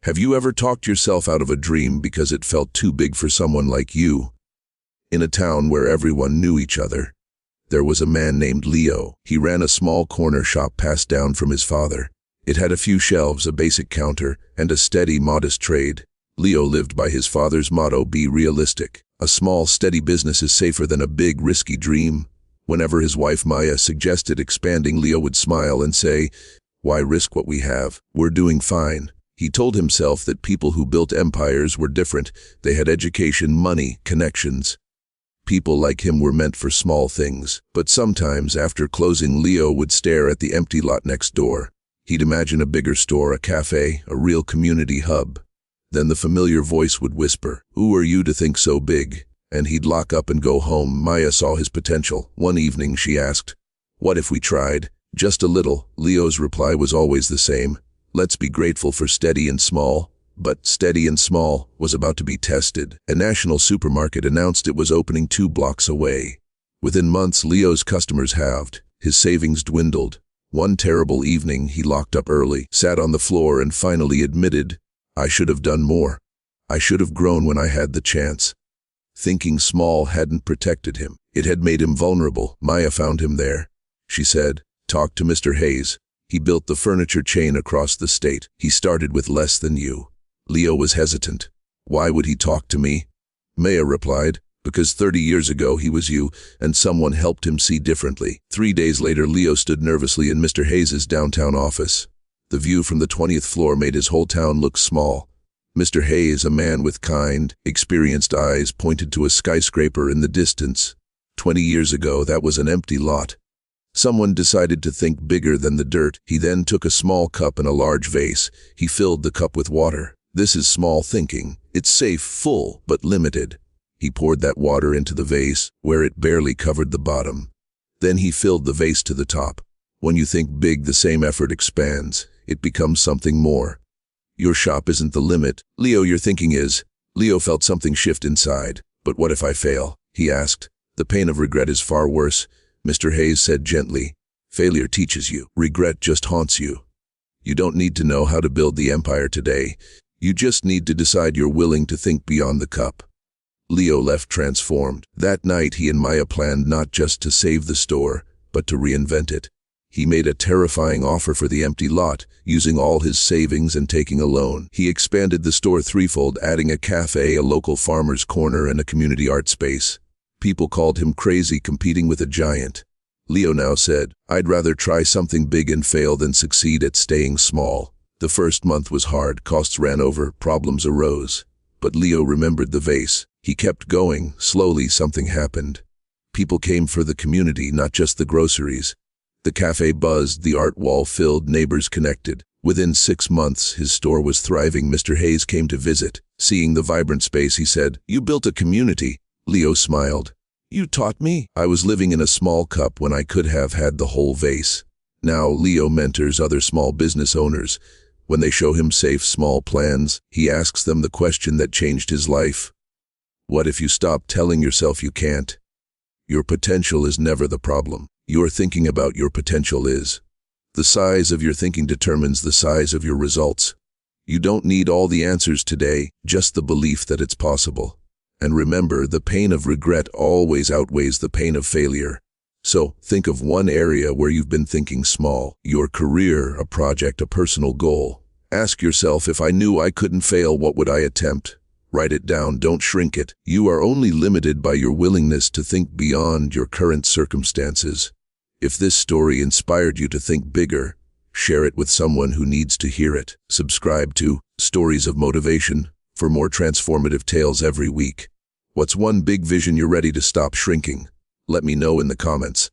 Have you ever talked yourself out of a dream because it felt too big for someone like you? In a town where everyone knew each other, there was a man named Leo. He ran a small corner shop passed down from his father. It had a few shelves, a basic counter, and a steady, modest trade. Leo lived by his father's motto, be realistic. A small, steady business is safer than a big, risky dream. Whenever his wife Maya suggested expanding, Leo would smile and say, "Why risk what we have? We're doing fine." He told himself that people who built empires were different. They had education, money, connections. People like him were meant for small things. But sometimes, after closing, Leo would stare at the empty lot next door. He'd imagine a bigger store, a cafe, a real community hub. Then the familiar voice would whisper, "Who are you to think so big?" And he'd lock up and go home. Maya saw his potential. One evening she asked, "What if we tried? Just a little?" Leo's reply was always the same. "Let's be grateful for steady and small." But steady and small was about to be tested. A national supermarket announced it was opening 2 blocks away. Within months, Leo's customers halved. His savings dwindled. One terrible evening, he locked up early, sat on the floor, and finally admitted, "I should have done more. I should have grown when I had the chance." Thinking small hadn't protected him. It had made him vulnerable. Maya found him there. She said, "Talk to Mr. Hayes. He built the furniture chain across the state. He started with less than you." Leo was hesitant. "Why would he talk to me?" Maya replied, "Because 30 years ago he was you, and someone helped him see differently." 3 days later, Leo stood nervously in Mr. Hayes' downtown office. The view from the 20th floor made his whole town look small. Mr. Hayes, a man with kind, experienced eyes, pointed to a skyscraper in the distance. 20 years ago, that was an empty lot. Someone decided to think bigger than the dirt. He then took a small cup and a large vase. He filled the cup with water. This is small thinking. It's safe, full, but limited. He poured that water into the vase, where it barely covered the bottom. Then he filled the vase to the top. When you think big, the same effort expands. It becomes something more. Your shop isn't the limit. Leo, your thinking is. Leo felt something shift inside. "But what if I fail?" he asked. "The pain of regret is far worse," Mr. Hayes said gently. "Failure teaches you. Regret just haunts you. You don't need to know how to build the empire today. You just need to decide you're willing to think beyond the cup." Leo left transformed. That night, he and Maya planned not just to save the store, but to reinvent it. He made a terrifying offer for the empty lot, using all his savings and taking a loan. He expanded the store threefold, adding a cafe, a local farmer's corner, and a community art space. People called him crazy, competing with a giant. Leo now said, "I'd rather try something big and fail than succeed at staying small." The first month was hard. Costs ran over, problems arose. But Leo remembered the vase. He kept going. Slowly, something happened. People came for the community, not just the groceries. The cafe buzzed, the art wall filled, neighbors connected. Within 6 months, his store was thriving. Mr. Hayes came to visit. Seeing the vibrant space, he said, "You built a community." Leo smiled. "You taught me. I was living in a small cup when I could have had the whole vase." Now Leo mentors other small business owners. When they show him safe, small plans, he asks them the question that changed his life. What if you stop telling yourself you can't? Your potential is never the problem. Your thinking about your potential is. The size of your thinking determines the size of your results. You don't need all the answers today, just the belief that it's possible. And remember, the pain of regret always outweighs the pain of failure. So, think of one area where you've been thinking small. Your career, a project, a personal goal. Ask yourself, if I knew I couldn't fail, what would I attempt? Write it down, don't shrink it. You are only limited by your willingness to think beyond your current circumstances. If this story inspired you to think bigger, share it with someone who needs to hear it. Subscribe to Stories of Motivation for more transformative tales every week. What's one big vision you're ready to stop shrinking? Let me know in the comments.